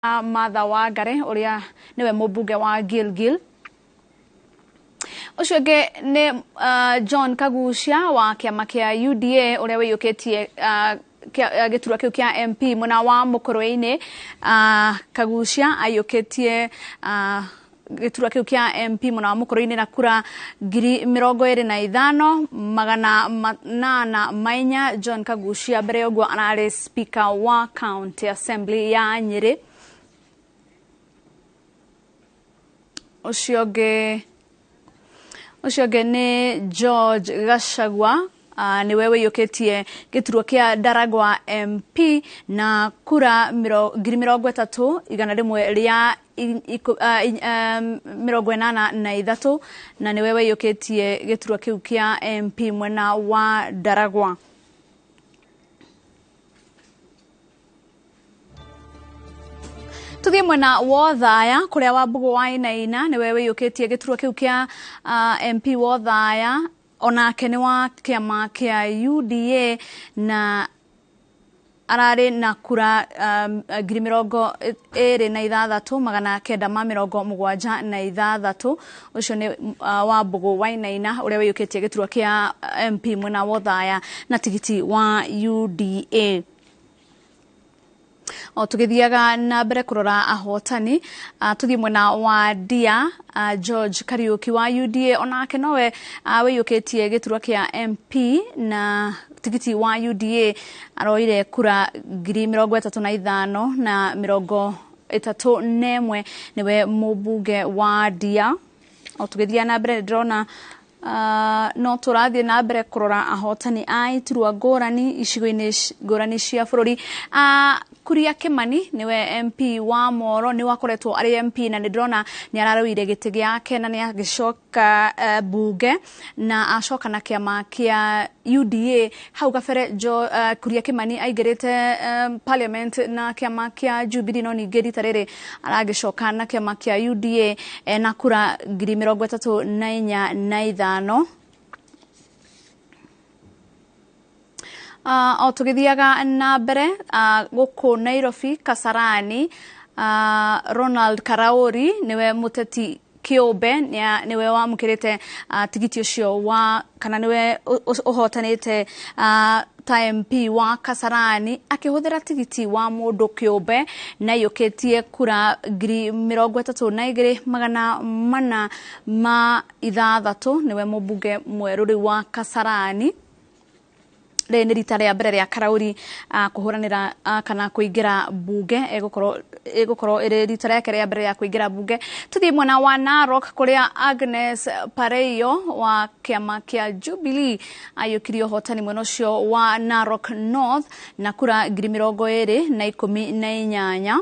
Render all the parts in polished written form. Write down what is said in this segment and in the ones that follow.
Martha Wangari uria niwe mubunge wa Gilgil. Ucio nge ni John Kagucia wa kiama kia UDA uria wiyukitie giturwa kiu kia MP muna wa Mukurweini. Kagucia ayukitie giturwa kiu kia MP muna wa Mukurweini na kura 25,804. John Kagucia mbere yoguo arari speaker wa County Assembly ya Nyeri. Ucio nge ni George Gachagua niwe wiyukitie giturwa kia Ndaragwa MP na kura 30,183 na niwe wiyukitie giturwa kiu kia MP mwena wa Ndaragwa. Tuthie mwena wa Thaya kuria Wambugu wa Inaina niwe wiyukitie giturwa kiu kia MP wa Thaya onake ni wa kiama kia UDA na arari na kura 26,973. Ucio ni Wambugu wa Inaina uria wiyukitie giturwa kia MP mwena wa Thaya na tigiti wa UDA. O tugithiaga na mbere kurora ahotani tuthie mwena wa Ndia. George Kariuki wa UDA onake nowe wiyukitie giturwa kia MP na tigiti wa UDA aroire kura 35,131 niwe mubunge wa Ndia. O tugithia na mbere ndrona no turathie na mbere kurora ahotani aiturwa ngurani icigo-ini ngurani cia bururi. Kuria Kimani niwe MP wa Moro ni wakoretwo ari MP na nindrona ni araruire giti giake na ni agicoka bunge na acoka na kiama kia UDA. Hau gabere Kuria Kimani aingirite parliament na kiama kia Jubilee no ningi rita riri aragicoka na kiama kia UDA na kura 34,500. O tugithiaga na mbere guku Nairobi Kasarani. Ronald Karauri niwe muteti kiumbe niwe wamukirite tigiti ucio wa kana niwe uhotanite ta MP wa Kasarani akihuthira tigiti wa mundu kiumbe na yukitie kura 32,406. niwe mubunge mweru wa Kasarani. Ni rita ria mbere ria Karauri kuhuranira kana kuingira bunge egukoro iri rita riake ria mbere ya kuingira bunge. Tuthie mwena wa Narok kuria Agnes Pareiyo wa kiama kia Jubilee ayukirio hotani mwena ucio wa Narok North na kura 20,018.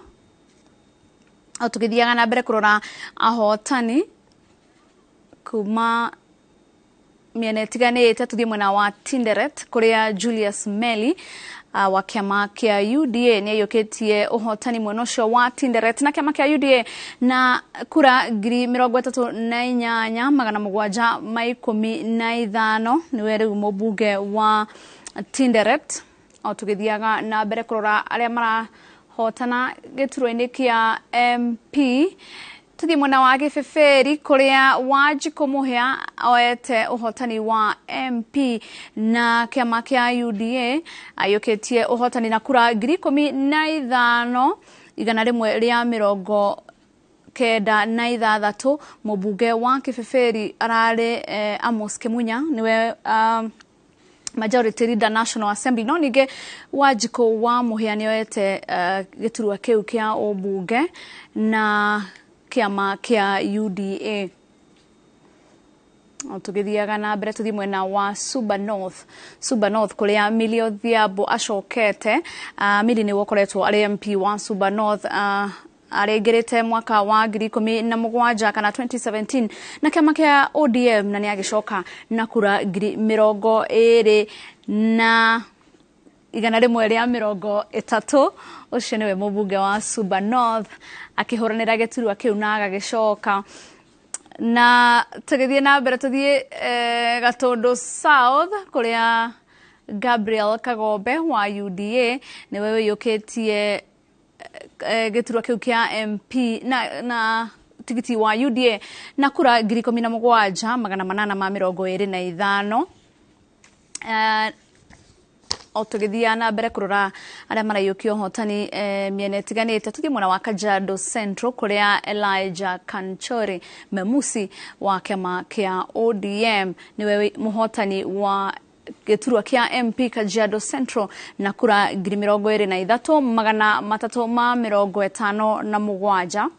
Tugithiaga na mbere kurora ahotani kuma miene itiganite. Tuthie mwena wa Tinderet kuria Julius Meli wa kiama kia UDA ni ayukitie uhotani mwena ucio wa Tinderet na kiama kia UDA na kura 38,715 niwe riu mubunge wa Tinderet. O tugithiaga na mbere kurora aria marahotana giturwa-ini kia MP. Tuthie mwena wa Gibeberi kuria Wanjiku Muhia oete uhotani wa MP na kiama kia UDA ayukitie uhotani na kura 15,196. Mubunge wa Gibeberi arari Amos Kimunya niwe Majority Leader National Assembly no ninge Wanjiku wa Muhia nioete giturwa kiu kia ubunge na kiama kia UDA. Tugithiaga na mbere tuthie mwena wa Suba North kuria Millie Odhiambo acokete. Millie ni wokoretwo ari MP wa Suba North aringirite mwaka wa 2017 kana 2017 na kiama kia ODM na ni agicoka na kura 20,130. Ucio niwe mubunge wa Suba North akihuranira giturwa kiu na agagicoka. Na tugithie na mbere tuthie Gatundu South kuria Gabriel Kagombe wa UDA niwe wiyukitie geturwa kiu kia MP na tigiti wa UDA na kura 17,825 otugithia na mbere kurora aria marayukio hotani miene tiganite tuthie mwana wa Kajiado Central kuria Elijah Kanchori Memusi wa kiama kia ODM niwe muhotani wa geturwa kia MP Kajiado Central na kura 23,357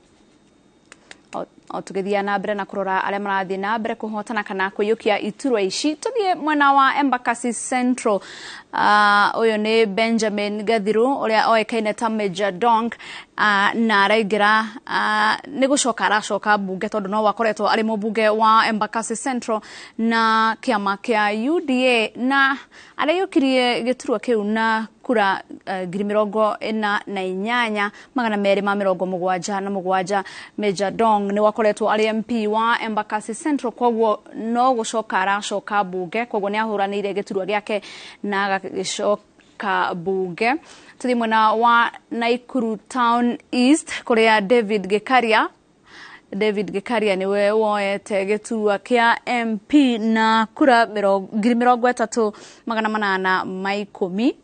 otugithia na mbere na kurora aria marathie na mbere kuhotana kana kuyukia iturwa ici tuthie mwana wa Embakasi Central uyu ni Benjamin Gathiru uria oekaine ta Major Dong na araigira ni gucoka aracoka bunge tondu no wakoretwo ari mubunge wa Embakasi Central na kiama kia UDA na arayukirie geturwa kiu na kura 48,277 Major Dong ni wakoretwo ari MP wa Embakasi Central kwoguo no gucoka aracoka bunge kwoguo ni ahuranire geturwa giake na agagicoka bunge tuthi mwena wa Naikuru Town East kuria David Gikaria niwe woete geturwa kia MP na kura 3,810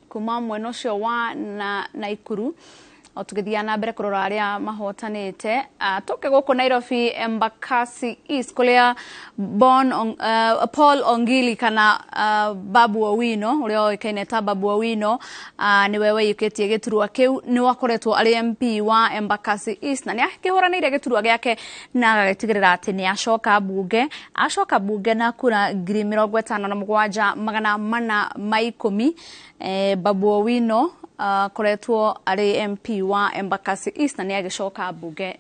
kuma mwena ucio wa Naikuru otugithia na mbere kurora aria mahotanite tuke guku Nairobi Embakasi East kuria Paul Ongili kana Babu Owino uria oikaine ta Babu Owino niwe weyukitie geturwa kiu ni wakoretwo ari MP wa Embakasi East na ni akihuranire geturwa giake na agagitigirira ati ni acoka bunge na kura 57,410 Babu Owino koretwo ari MP wa Embakasi East na ni agicoka bunge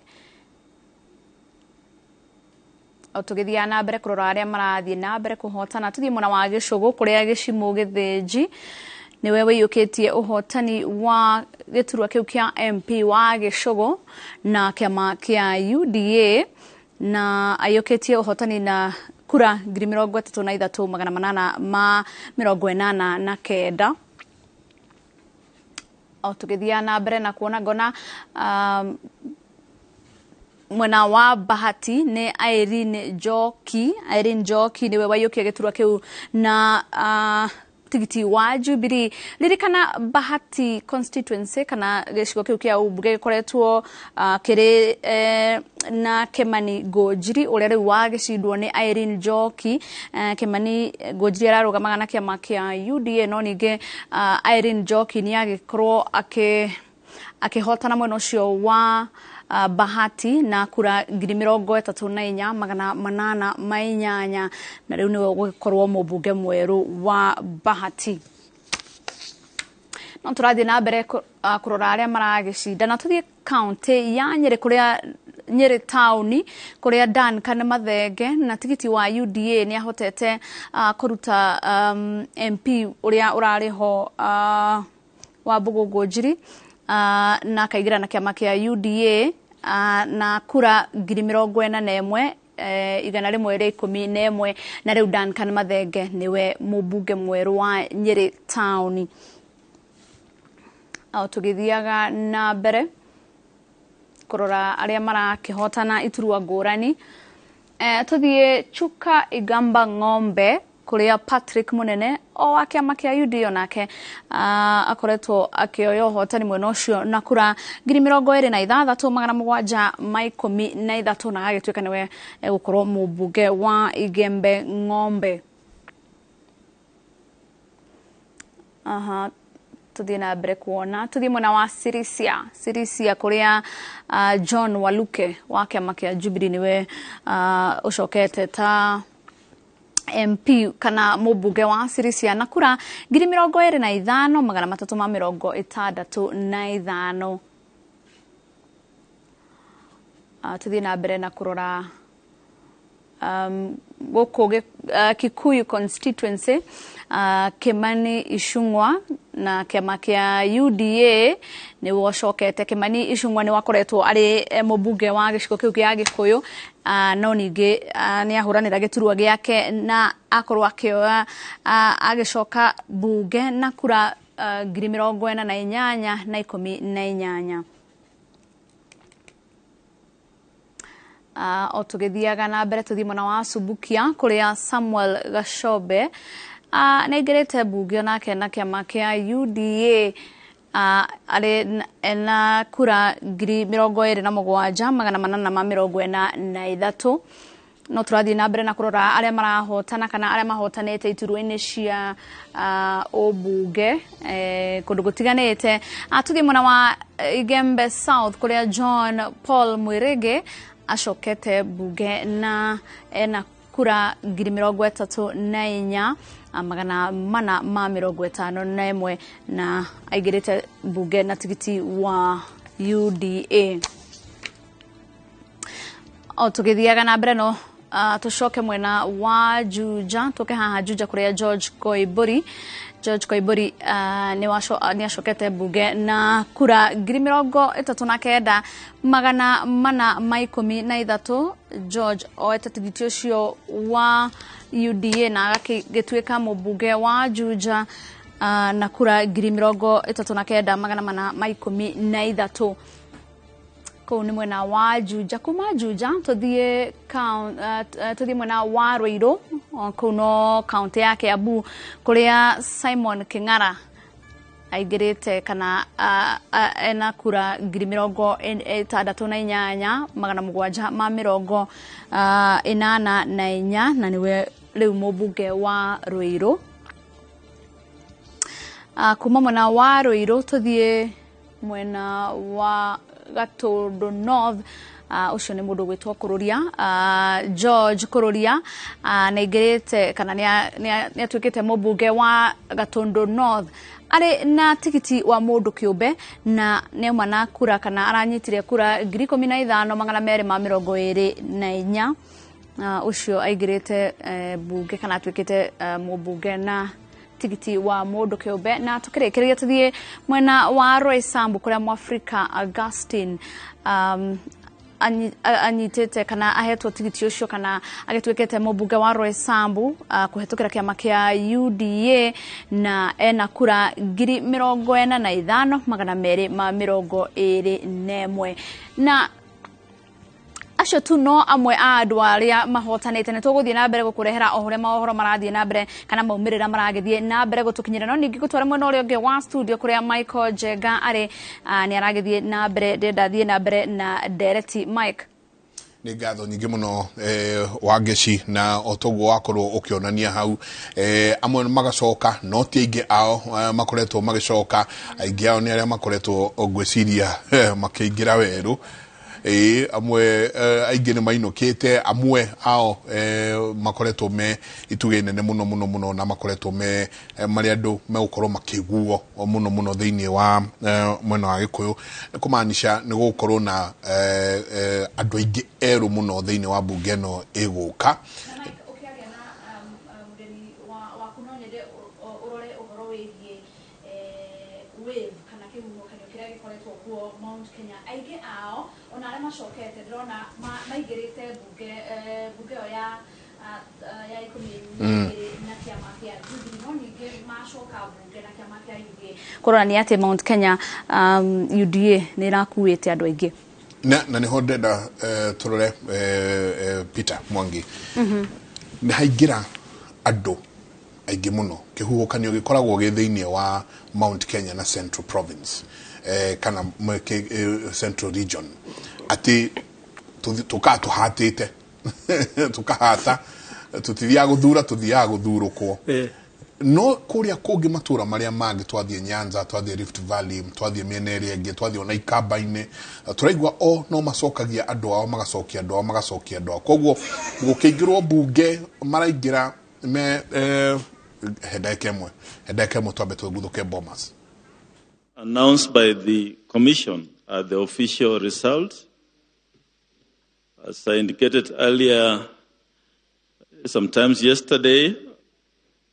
otugithia na mbere kurora aria marathie na mbere kuhotana tuthie mwana wa Gicugu kuria Gicimu Githinji niwe wiyukitie uhotani wa geturwa kiu kia MP wa Gicugu na kiama kia UDA na ayukitie uhotani na kura 33,889 otugithia na mbere na kuona ngona mwena wa Bahati ni Irene Njoki niwe wayukia geturwa kiu na tigiti wa Jubilee lirikana Bahati constituency kana gicigo kiu kia ubunge gikoretwo kiri na Kemani Gojiri uria riu wagicindwo ni Irene Njoki Kemani Gojiri ararugamaga na kiama kia UDA no ninge Irene Njoki ni agikorwo akihotana mwena ucio wa Bahati na kura 34,880 na riu niwe gukorwo mubunge mweru wa Bahati no turathie na mbere kurora aria maragicinda na tuthie county ya Nyeri kuria Nyeri town kuria Duncan Mathenge na tigiti wa UDA ni ahotete kuruta MP uria urariho wa Bugogo Njiri na kaigira na kiama kia UDA na kura 41 igana rimwe ria 11 na riu Duncan Mathenge niwe mubunge mweru wa Nyeri town tugithiaga na mbere kurora aria marakihotana iturwa ngurani tuthie Chuka Igamba Ng'ombe kuria Patrick Munene o wa kiama kia UDA nake akoretwo akioya uhotani mwena ucio na kura 26,713 na agituika niwe gukorwo mubunge wa Igembe Ng'ombe tuthie na mbere kuona tuthie mwena wa Sirisia kuria John Waluke wa kiama kia Jubilee niwe ucokete ta MP kana mubunge wa Sirisia na kura 25,365 tuthie na mbere na kurora guku Kikuyu constituency Kimani Ichung'wa na kiama kia UDA ni wocokete Kimani Ichung'wa ni wakoretwo ari mubunge wa gicigo kiu kia Gikuyu no ningi ni ahuranira geturwa giake na akorwo akioya agicoka bunge na kura ngiri mirongo ena na inyanya na ikumi na inyanya. O tugithiaga na mbere tuthi mwena wa Subukia kuria Samuel Gashobe naigirite mbunge onake na kiama kia UDA ari na kura ngiri mirongo iri na mugwanja magana manana ma mirongo ena na ithatu. No turathi na mbere na kurora aria marahotana kana aria mahotanite iturwa-ini cia obunge kundu gutiganite. Tuthi mwena wa Igembe South kuria John Paul Mwirigi ashokete bunge na ena kura ngiri mirongo itatu na inya magana mana ma mirongo itano na imwe na aigirite bunge na tigiti wa UDA. O tugithiaga na mbere no tushoke mwena wa Juja, tuke haha Juja kuria George Koiburi ni ashokete bunge na kura ngiri mirongo itatu na kenda magana mana ma ikumi na ithatu. George oete tigiti ucio wa UDA na agagituika mubunge wa Juja na kura ngiri mirongo itatu na kenda magana mana ma ikumi na ithatu. Kou ni mwena wa Juja. Kuma Juja tuthie mwena wa Ruiru kuno kaunti ya Kiambu kuria Simon King'ara aigirite kana ena kura ngiri mirongo itandatu na inyanya magana mugwanja ma mirongo inana na inya na niwe riu mubunge wa Ruiru. Kuma mwena wa Ruiru tuthie mwena wa Gatundu North ucio ni mundu gwitwo Kururia George Kururia naigirite kana ni atwikite mubunge wa Gatundu North ari na tigiti wa mundu kiumbe na ni mwana kura kana aranyitire kura ngiri 15 magana meri ma mirongo iri na inya. Ucio aigirite bunge kana atwikite mubunge na tigiti wa mundu kiumbe. Na tukirikiria tuthie mwena wa Roysambu kuria Mwafrika Augustine anyitete kana ahetwo tigiti ucio kana agitwikete mubunge wa Roysambu kuhetukira kiama kia UDA na ena kura ngiri mirongo ena na ithano magana meri ma mirongo iri na imwe. Na acio tu no amwe a andu aria mahotanite ne tuguthie na mbere gukurehera ohuria mohoro marathie na mbere kana maumirira maragithie na mbere gutukinyira no ningi gutwara mwena uria ungi wa studio kuria Michael Jega ari ni aragithie na mbere ndathie na mbere na direct Mike. Ni ngatho nyingi muno wangeci na otogo wakorwo ukionania hau amwe magacoka no ti aingi ao makoretwo magicoka aingi ao ni aria makoretwo ngwiciria makiingira weru amwe aingi ni mainukite amwe ao makoretwo me ituge nene muno na makoretwo me mari andu me gukorwo makiguo muno thiini wa mwena wa Gikuyu ni kumaanisha ni gukorwo na andu aingi eru muno thiini wa bunge no iguka. Mount Kenya aige ao ona arema shokete drona maigirite bunge ya ikumi na kiama kia UDA no ningi mashoka bunge na kiama kia UDA korona ni ate Mount Kenya UDA ni rakuite andu aingi na ni hodeda turore Peter Mwangi ni haigira andu aingi muno kihuhukanio gikoragwo gi thiini wa Mount Kenya na Central Province kana Central Region ati tukatuhatite tukahata tutithia guthura tuthia guthurukwo no kuria kungi matura maria mangi twathie Nyanza twathie Rift Valley twathie miena area ingi twathie ona Ikamba-ini turaigwa no macokagia andu ao magacokia andu ao koguo gukiingirwo bunge maraigira me hedekemwe twabe tuguthuke Bomas. Announced by the Commission are the official results. As I indicated earlier, sometimes yesterday,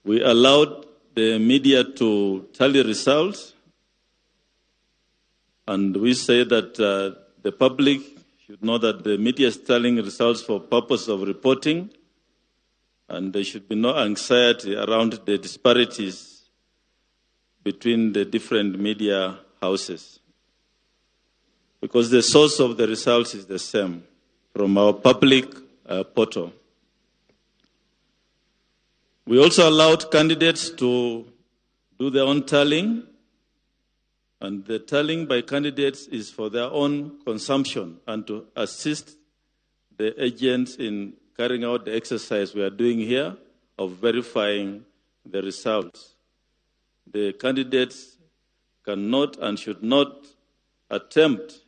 we allowed the media to tally results, and we say that the public should know that the media is telling results for purpose of reporting, and there should be no anxiety around the disparities between the different media houses, because the source of the results is the same from our public portal. We also allowed candidates to do their own tallying, and the tallying by candidates is for their own consumption and to assist the agents in carrying out the exercise we are doing here of verifying the results. The candidates cannot and should not attempt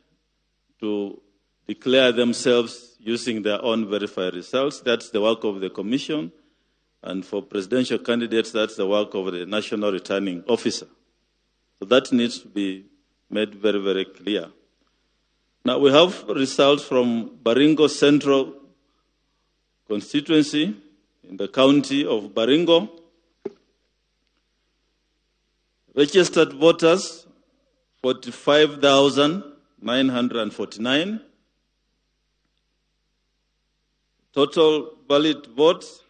to declare themselves using their own verified results. That's the work of the Commission. And for presidential candidates, that's the work of the National Returning Officer. So that needs to be made very, very clear. Now, we have results from Baringo Central constituency in the county of Baringo. Registered voters, 45,949. Total valid votes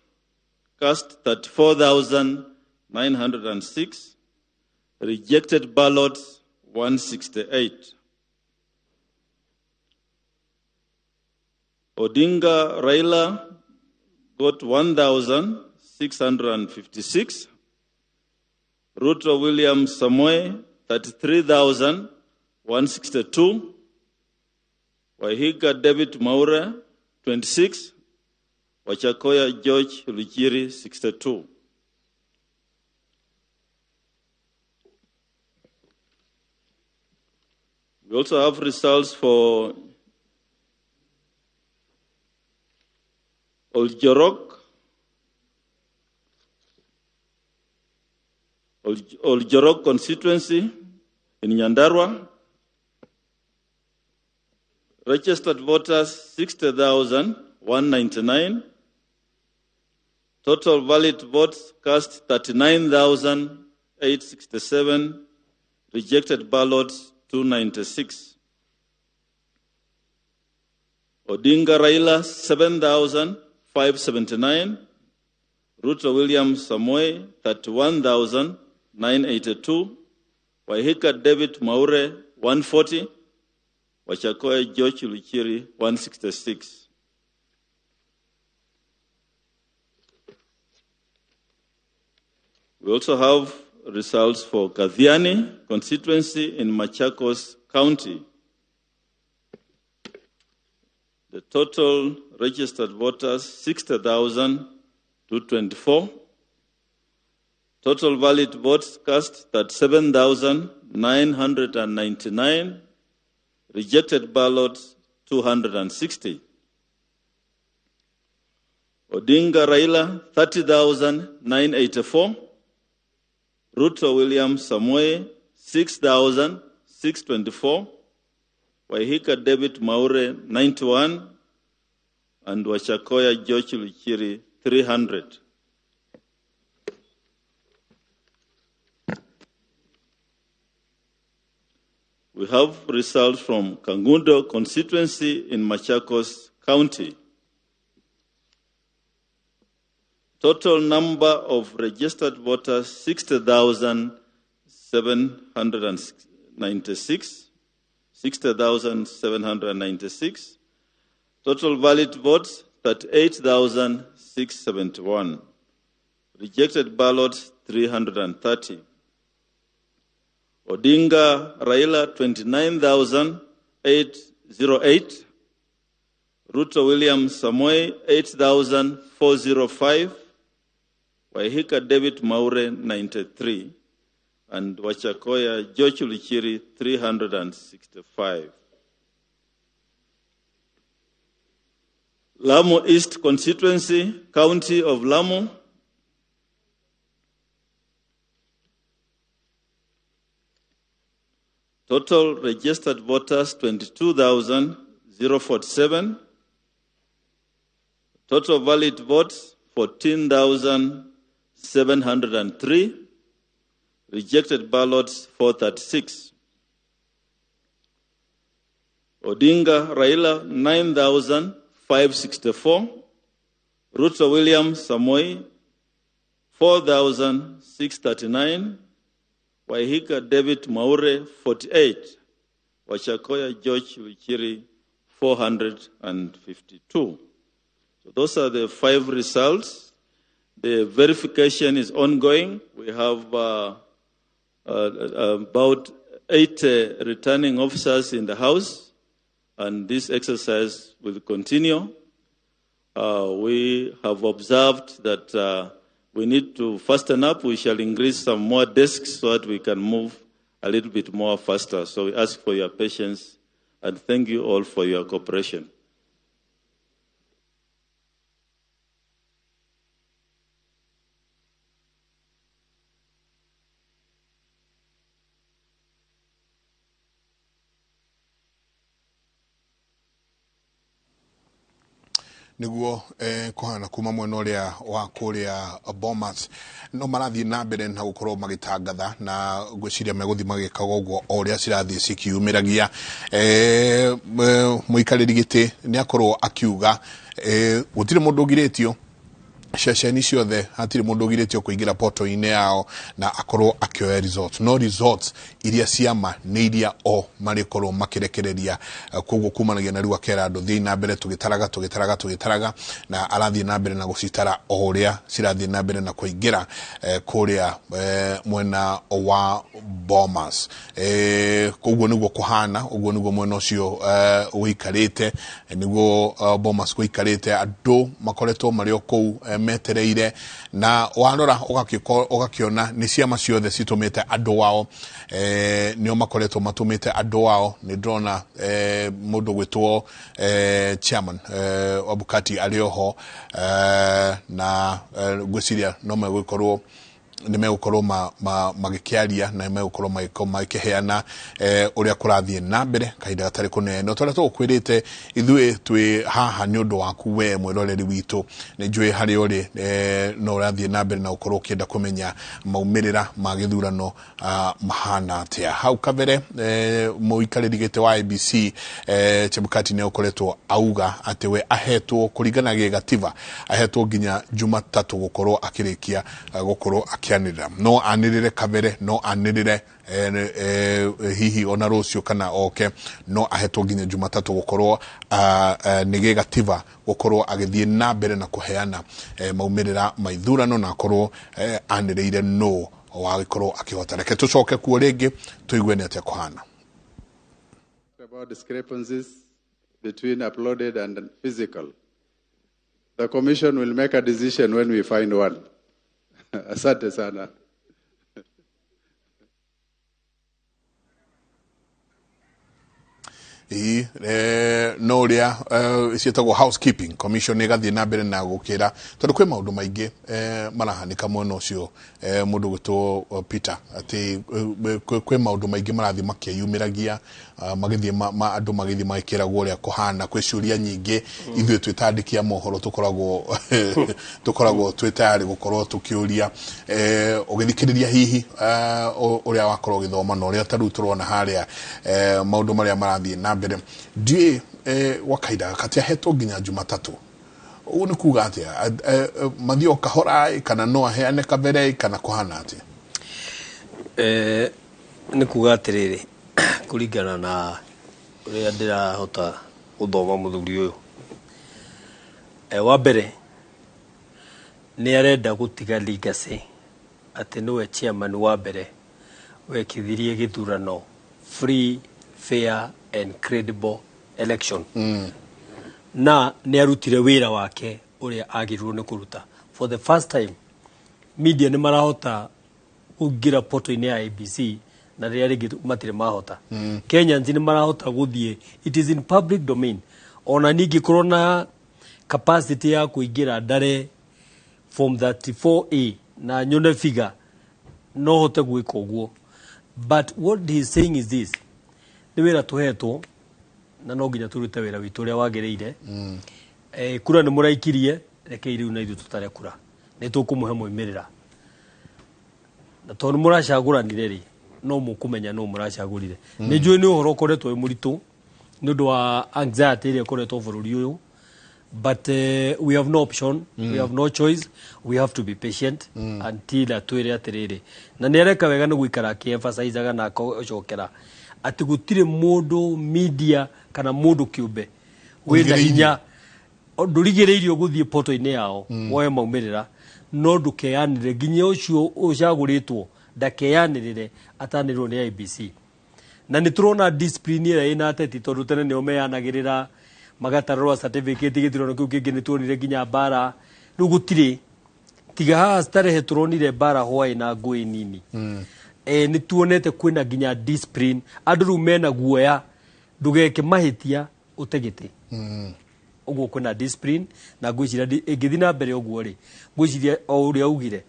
cast 34,906. Rejected ballots 168. Odinga Raila got 1,656. Ruto William Samoei 33,162. Wahiga David Maure 26. Wachakoya George Luchiri 62. We also have results for Oljorok constituency in Nyandarua. Registered voters 60,199. Total valid votes cast 39,867. Rejected ballots 296. Odinga Raila 7,579. Ruto William Samoei 31,982. Waihika David Maure 140. Wachakoya George Luchiri 166. We also have results for Kathiani constituency in Machakos County. The total registered voters, 60,224. Total valid votes cast, 37,999. Rejected ballots, 260. Odinga Raila, 30,984. Ruto William Samoei, 6,624. Waihika David Maure, 91. And Wachakoya George Luchiri, 300. We have results from Kangundo constituency in Machakos County. Total number of registered voters, 60,796. 60,796. Total valid votes, 38,671. Rejected ballots, 330. Odinga Raila, 29,808. Ruto William Samoei, 8,405. Waihika David Maure, 93. And Wachakoya George Luchiri, 365. Lamu East constituency, county of Lamu. Total registered voters, 22,047. Total valid votes, 14,703. Rejected ballots, 436. Odinga Raila, 9,564. Ruto William Samoei, 4,639. Waihika David Maure 48, Wachakoya George Wichiri 452. So those are the 5 results. The verification is ongoing. We have about 8 returning officers in the House, and this exercise will continue. We have observed that we need to fasten up. We shall increase some more desks so that we can move a little bit more faster. So we ask for your patience, and thank you all for your cooperation. Niguo kohana kuma mwena uria wa kuria Bomas no marathie na mbere na gukorwo magitangatha na gwiciria meguthi magikaga uguo oria cirathie cikiumiragia muikariri giti ni akorwo akiuga gutire mundu giretio ceceni ciothe hatire mundu giretio kuingira portal-ini yao na akorwo akioya results no results iria ciama ni iria o marikorwo makirekereria koguo kumanagia na riu akera andu thii na mbere tugitaraga na arathie na mbere na gucitara oria cirathie na mbere na kuingira kuria mwena wa Bomas koguo niguo kuhana uguo niguo mwena ucio uikarite niguo Bomas kuikarite andu makoretwo mari okou metereire na warora ugakiona ni ciama ciothe citumite andu wao nio makoretwo matumite andu wao ni drona mundu gwitwo chairman Obukati arioho na gwiciria no megwikorwo ni megukorwo magikiaria na megukorwo magikiheana uria kurathie na mbere kahinda gatari kunene no tore tukwirite ithue twi haha ni undu waku we mwiroreri witu ni njui hari uri no urathie na mbere na ukorwo kienda kumenya maumirira ma githurano mahana atia hau kabere muikariri gite wa IBC Chebukati ne ukoretwo auga ati we ahetwo kuringana gigatiba ahetwo nginya Jumatatu gukorwo akirikia gukorwo akianira no anirire kabere no anirire hihi ona rucio kana oke no ahetwo nginya Jumatatu gukorwo nigigativa gukorwo agithie na mbere na kuheana maumirira maithurano na akorwo anirire no wagikorwo akihota reke tucoke kuo ringi tuigue ni atia kuhana about discrepancies between uploaded and physical. The commission will make a decision when we find one. Asante sana. No ria cietagwo housekeeping commission igathie na mbere na gukira tondu kwi maundu maingi marahanika mwena ucio mundu gwitwo Peter ati kwi maundu maingi marathie makiyumiragia magithie andu magithie magikiragwo uria kuhana kwi ciuria nyingi ithue twitandikia mohoro tukoragwo twitayari gukorwo tukiuria ugithikiriria hihi uria wakorwo githoma no uria taru turona haria maundu maria marathie na mbere die wakaida katia heto nginya Jumatatu uni kuga atia mathio kahora kana no aheane kabere kana kuhana atia ni kuga atiriri kuringana na uria ndirahota guthoma muthuri uyu wa mbere ni arenda gutiga legacy ati niwe chairman wa mbere wekithirie githurano free fair and credible election na ni arutire wira wake uria agirwo ni kuruta for the first time media ni marahota kugira portal-ini ya IBC na ria ringi matire mahota Kenyans ni marahota guthie it is in public domain ona ningi korona capacity ya kuingira ndare form 34A na nyone figure no hote gwika uguo but what he is saying is this ni wira tuhetwo na no nginya turute wira witu uria wagereire kura ni muraikirie reke iriu na ithu tutare kura ni tukumuhe moimirira na tondu muracaguranire ri no mukumenya no muracagurire ni njui ni uhoro koretwo muritu ni undu wa anxiety iria koretwo bururi uyu but we have no option, we have no choice, we have to be patient until atwire atiriri na niereka wega ni guikara ki-emphasize na acokera ati gutire mundu media kana mundu kiumbe wina hinya ndurigireirio guthie poto-ini yao woe maumirira no ndukeyanire nginya ucio ucaguritwo ndakeyanirire atanirwo ni IBC na niturona discipline ira ina ateti tondu tene nio meyanagirira magatarwa certificate githiro kiu kingi nituonire nginya bara riu gutire tiga haha starehe turonire bara hwai na ngui nini nituonete kwina nginya discipline andu riu mena guoya ndugeke mahitia utegete uguo kwina discipline na ngwiciria ingithina mbere uguo ri ngwiciria o uria ugire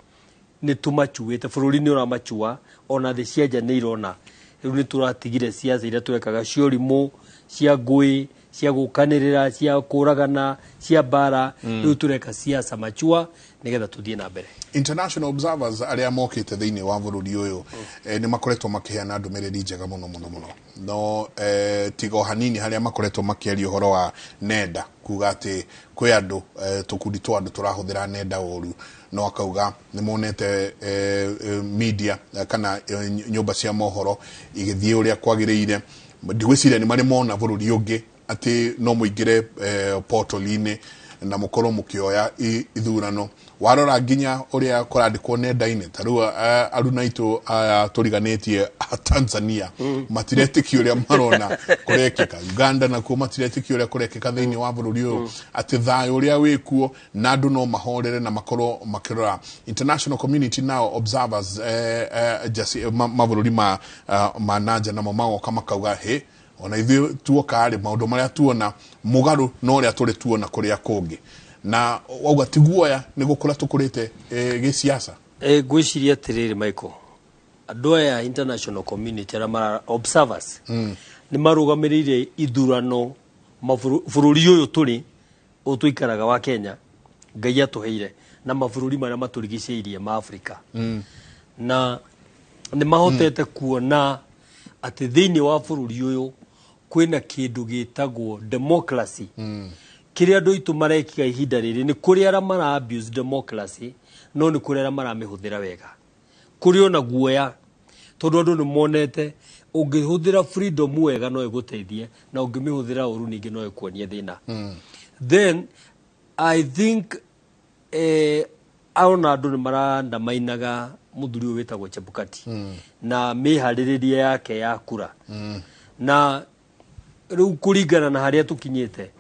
ni tumachuite bururi ni uramachua ona thi cianja ni irona riu ni turatigire ciaca iria twekaga ciorimu cia ngui cia gukanirira cia kuragana cia bara riu tureka ciaca machua nigetha tuthie na mbere. International observers aria mokite thiini wa bururi uyu ni makoretwo makiheana ndumiriri njega muno no tigo hanini haria makoretwo makiaria uhoro wa nenda kuga ati kwi andu tukundi twa andu turahuthira nenda uru no akauga ni monete media kana nyumba cia mohoro igithie uria kwagiriire ndigwiciria ni mari mona bururi ungi ati no muingire portal-ini na mukorwo mukioya ithurano warora nginya uria kurandikwo nenda-ini taru aruna itu turiganitie Tanzania matiretiki uria marona kurekeka Uganda na ku matiretiki uria kurekeka thiini wa bururi uyu ati thayo uria wikuo na andu no mahorere na makorwo makirora. International community now observers mabururi ma nanja na magoka makauga he ona ithu tuoka ari maundu maria tuona mugaru no uria turi tuona kuria kungi na wauga tiguoya ni gukura tukurite giciaca gwiciria tiriri Michael andu aya international community ara mara observers ni marugamirire ithurano mabũrũri uyu turi utuikaraga wa Kenya ngai atuheire na mabũrũri maria maturigiceirie ma Africa na ni mahotete kuona ati thiini wa bũrũri uyu kwina kindu gitagwo democracy kiri andu itu marekiga ihinda riri ni kuri ara mara abuse democracy no ni kuri ara mara mihuthira wega kuri ona guoya tondu andu ni monete ungihuthira freedom wega no iguteithie na ungimihuthira uru ningi no ikuonie thina then I think aona andu ni maranda mainaga muthuri uyu witagwo Chebukati na mihaririria yake ya kura na riu kuringana na haria tukinyite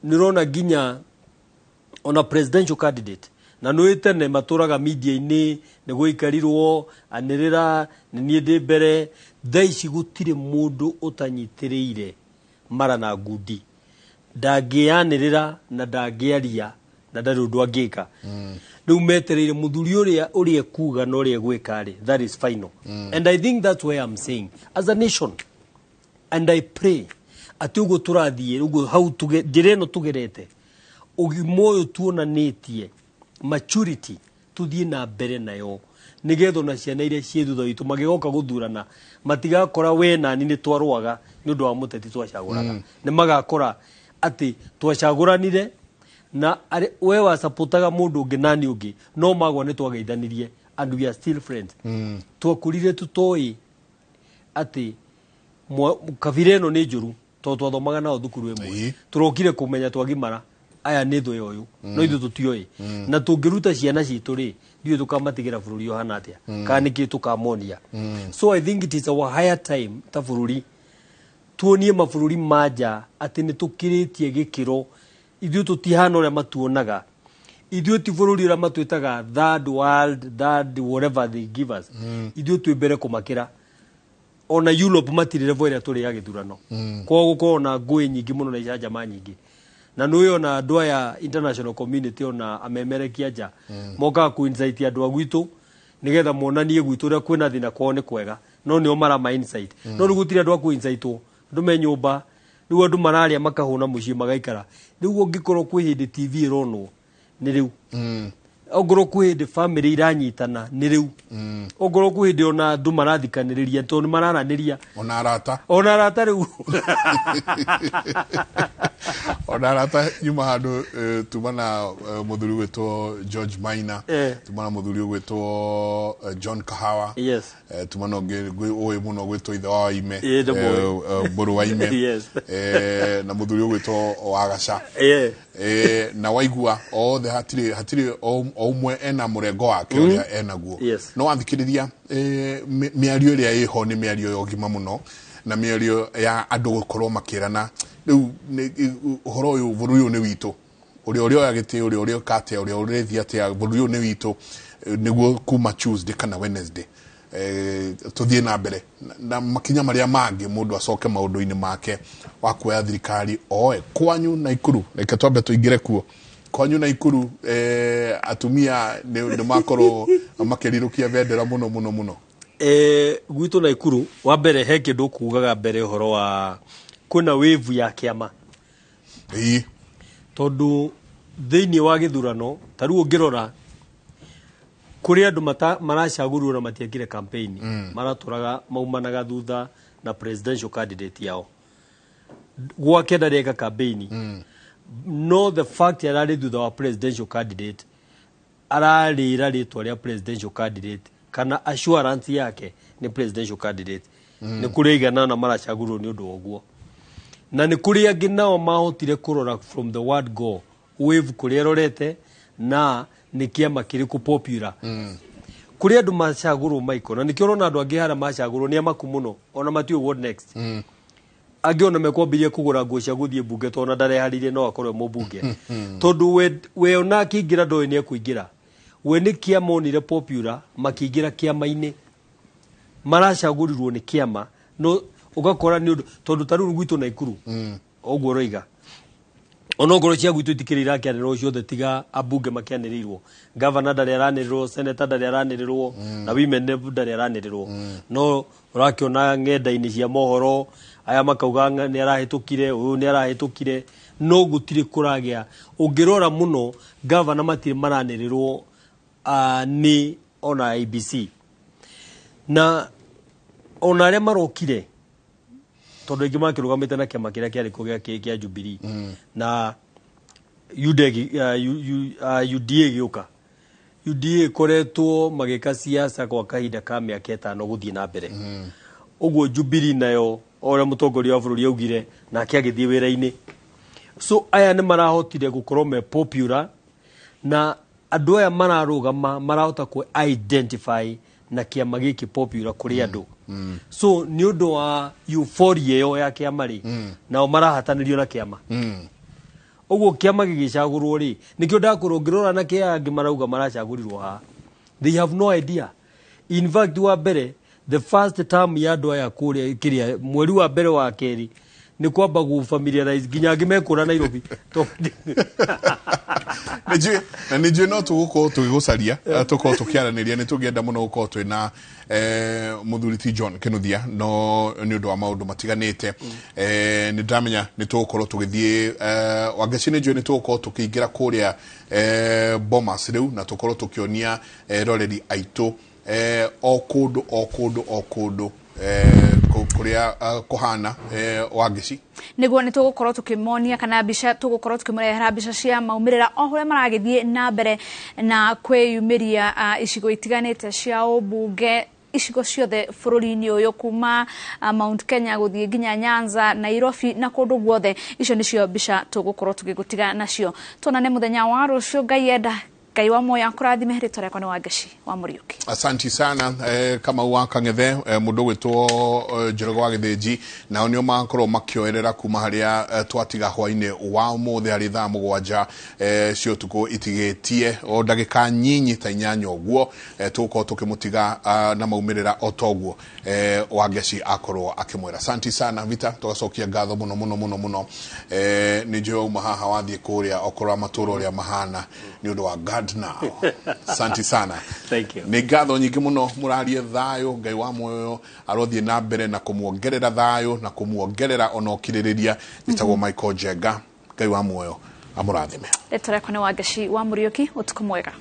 nirona ginya ona presidential candidate na no itene maturaga media-ini ni guikarirwo anirira ni nie ndi mbere thaici gutire mundu utanyitiriire mara na ngundi ndangianirira na ndangiaria na ndari undu angika riu metereire muthuri uria kuga no uria gwikari that is final and I think that's why I'm saying as a nation and I pray ati ugo turathie ugo hau njireno tugerete ugimoyo tuonanitie maturity tuthie na mbere nayo nigetho na ciana iria cie thutha witu magigoka guthurana matigakora we na ni twarwaga ni undu wa muteti twacaguraga ni magakora ati twacaguranire na we wa supportaga mundu ungi nani ungi no magwa ni twageithanirie and we are still friends twakurire tutoi ati kabireno ni njuru to twathomaga nao thukuru emwe turokire kumenya twagimara aya ni thu yoyu no ithu tutioi na tungiruta ciana citu ri ndiyo tukamatigira bururi yo hana atia kaniki tukamonia so I think it is our higher time ta bururi tuonie mabururi maja ati ni tukiritie gikiro ithu tutihana uria matuonaga ithu ti bururi uria matwitaga third world third whatever they give us ithu twibere kumakira ona Europe matirire voira turi ya githurano kwa guko na ngui nyingi muno na ijanja manyingi na nuyo na andu aya international community ona amemerekia nja moka ku insight andu agwitu nigetha monanie gwitu ria kwina thina kwao ni kwega no nio mara ma insight no rugutire andu aku insightwo andu me nyumba riu andu mararia makahuna mucii magaikara riu ungikorwo kwi hindi TV ironwo ni riu ogoro kwindi family iranyitana ni riu ogoro kwindi ona andu marathikaniriria to ni mararaniria ona arata riu ona rata nyuma handu tumana muthuri wetwo George Maina tumana muthuri wetwo John Kahawa yes tumana owe muno gwetwo ithe wa ime boru wa ime na muthuri wetwo Wagaca na waigua othe hatire omwe ena murengo wake uria enaguo no wathikiriria miario iria iho ni miario yogima muno na miario ya andu gukorwo makirana riu uhoro uyu buru uyu ni witu uri agite uri kate uri thia tia buru uyu ni witu niguo kuma Tuesday kana Wednesday tuthie na mbere na makinya maria mangi mundu acoke maundu-ini make wa kuoya thirikari oe kwanyu na Ikuru reke twambe tuingire kuo kwanyu na Ikuru atumia ni makoro makirirukia vendera muno gwitu na Ikuru wa mbere he kindu kugaga mbere horo wa kuna wave ya kiama tondu thiini wa githurano taru ngirora kuri andu maracagurwo na matiekire campaign maraturaga maumanaga thutha na presidential candidate yao gwa kenda reka campaign no the fact yarari thutha wa presidential candidate ararira ritwa ria presidential candidate kana assurance yake ni presidential candidate ni kuri igana na maracagurwo ni undu oguo na ni kuri angi nao mahotire kurora from the word go wave kuri rorete na ni kiama kiriku popular kuri andu macagurwo maiko na nikio rona andu angi hara macagurwo ni amaku muno ona matio what next angi ona mekwambirie kugura nguo cia guthie bunge tona ndareharirie no akorwe mubunge tondu we ona kingira ndoe ni ekuingira we ni kiama onire popular makingira kiama-ini maracagurirwo ni kiama no ugakora ni tondu taru gwitu na Ikuru oguo roiga ono ngoro cia gwitu itikirira kianiro ciothe tiga abunge makianirirwo governor ndari aranirirwo senator ndari aranirirwo na women ndari aranirirwo no urakiona ngenda-ini cia mohoro aya makauga ni arahitukire uyu ni arahitukire no gutire kuragia ungirora muno governor matire maranirirwo ni ona IBC na ona aria marokire tondu ingi makirugamite na kiama kiria kiari kugia kia Jubilee na UDA giuka UDA koretwo magika siasa kwa kahinda ka miaka 5 guthie na mbere uguo Jubilee nayo ora mutongoria wa bururi augire na akiagithie wira-ini so aya ni marahotire gukorwo me popular na andu aya mararugama marahota ku identify na kiama giki popular kuri andu so ni undu wa euphoria yo ya kiama ri nao marahatanirio na kiama uguo kiama gigicagurwo ri nikio ndakurungirora na kiangi marauga maracagurirwo ha they have no idea in fact wa mbere the first term ya andu aya kuria kiria mweri wa mbere wa keri ni kwamba gu familiarize ginya ngimekura Nairobi Nijue no tuguko tugigucaria tuko tukiaraniria ni tugienda muno guko twina muthuri ti John Kinuthia no ni undu wa maundu matiganite ni ndamenya ni tugukorwo tugithie Wagaci ni njue ni tugukorwo tukiingira kuria Bomas riu na tukorwo tukionia roreri aitu o kundu kuria kohana Wagaci niguo ni tugukorwo tukimonia kana bica tugukorwo tukimurehera bica cia maumirira o huria maragithie na mbere na kwiyumiria icigo itiganite cia ubunge icigo ciothe bururi-ini uyu kuma Mount Kenya guthie nginya Nyanza Nairobi na kundu guothe icio nicio bica tugukorwo tugigutiga nacio tonane muthenya wa rucio Ngai enda Ngai wa moya kurathime ritwa riakwa ni Wagaci wa Muriuki. Asanti sana kama wakangethe mundu gwitwo Njoroge wa Githinji na onio makorwo makioerera kuma haria twatiga hwaine wa muthe hari thaa 7 cio tuko itigetie o ndagika nyinyi ta 8 oguo tuko tukimutiga na maumirira otoguo Wagaci akorwo akimwera. Asanti sana Vita tugacokia ngatho muno ni njoo mahaha wathie kuria okorwa maturo ria mahana ni undu wa God now. Asanti sana. Thank you. Ni ngatho nyingi muno murarie thayo Ngai wa moyo arothie na mbere na kumuongerera thayo na kumuongerera onokiririria itagwo Michael Jenga Ngai wa moyo amurathime. Ritwa riakwa ni Wagaci wa Muriuki utuku mwega.